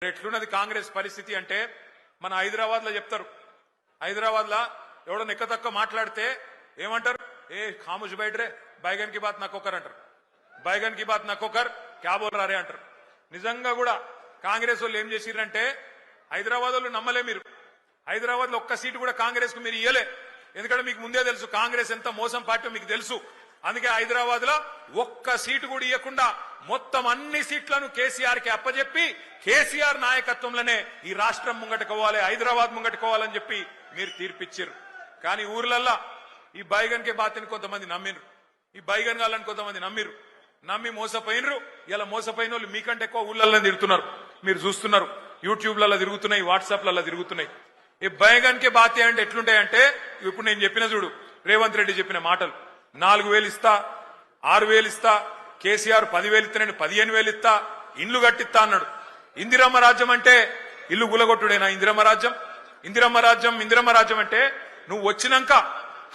ఎట్లున్నది కాంగ్రెస్ పరిస్థితి అంటే మన హైదరాబాద్ లో చెప్తారు. హైదరాబాద్ లా ఎవడో నెక్కతక్క మాట్లాడితే ఏమంటారు? ఏ ఖాముష్ బైఠ్ రే, బైగన్ కి బాత్ నక్కొకర్ అంటారు. బైగన్ కి బాత్ నక్కొకర్ క్యా బోల్ రా రే అంటారు. నిజంగా కూడా కాంగ్రెస్ వాళ్ళు ఏం చేసిరంటే, హైదరాబాద్ వాళ్ళు నమ్మలే మీరు. హైదరాబాద్ లో ఒక్క సీటు కూడా కాంగ్రెస్ కు మీరు ఇయ్యలే. ఎందుకంటే మీకు ముందే తెలుసు కాంగ్రెస్ ఎంత మోసం పార్టీ మీకు తెలుసు. అందుకే హైదరాబాద్ లో ఒక్క సీటు కూడా ఇవ్వకుండా మొత్తం అన్ని సీట్లను కేసీఆర్ కి అప్పచెప్పి కేసీఆర్ నాయకత్వంలోనే ఈ రాష్ట్రం ముంగట్టుకోవాలి, హైదరాబాద్ ముంగట్టుకోవాలని చెప్పి మీరు తీర్పిచ్చారు. కానీ ఊర్లల్లా ఈ బైగన్ కే బాతిని కొంతమంది నమ్మిరు, ఈ బైగన్ గాళ్ళని కొంతమంది నమ్మిరు, నమ్మి మోసపోయినరు. ఇలా మోసపోయిన వాళ్ళు మీకంటే ఎక్కువ ఊళ్ళల్లో తిరుగుతున్నారు. మీరు చూస్తున్నారు, యూట్యూబ్లలో తిరుగుతున్నాయి, వాట్సాప్లలో తిరుగుతున్నాయి. ఈ బైగన్ కే బాతి అంటే ఎట్లుంటాయంటే, ఇప్పుడు నేను చెప్పిన చూడు, రేవంత్ రెడ్డి చెప్పిన మాటలు, 4,000 ఇస్తా, 6,000 ఇస్తా, కేసీఆర్ 10,000 ఇస్తా, నేను 15,000 ఇస్తా, ఇండ్లు కట్టిస్తా అన్నాడు. ఇందిరమ్మ రాజ్యం అంటే ఇల్లు గులగొట్టుడేనా? ఇందిరమ్మ రాజ్యం, ఇందిరమ్మ రాజ్యం, ఇందిరమ్మ రాజ్యం అంటే నువ్వు వచ్చినాక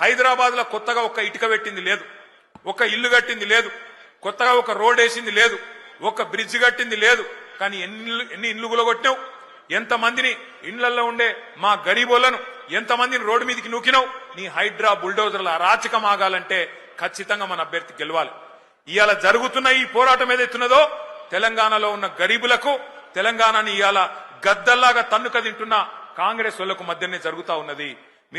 హైదరాబాద్ లో కొత్తగా ఒక్క ఇటుక పెట్టింది లేదు, ఒక ఇల్లు కట్టింది లేదు, కొత్తగా ఒక రోడ్ వేసింది లేదు, ఒక బ్రిడ్జ్ కట్టింది లేదు. కానీ ఎన్ని ఇండ్లు గులగొట్టినావు? ఎంతమందిని ఇండ్లలో ఉండే మా గరీబోళ్లను ఎంతమందిని రోడ్డు మీదకి నూకినావు? నీ హైడ్రా బుల్డోజర్ల అరాచకం ఆగాలంటే ఖచ్చితంగా మన అభ్యర్థి గెలవాలి. ఇవాళ జరుగుతున్న ఈ పోరాటం ఏదైతున్నదో తెలంగాణలో ఉన్న గరీబులకు, తెలంగాణని ఇవాళ గద్దల్లాగా తన్నుక తింటున్న కాంగ్రెస్ వాళ్లకు మధ్యనే జరుగుతా ఉన్నది.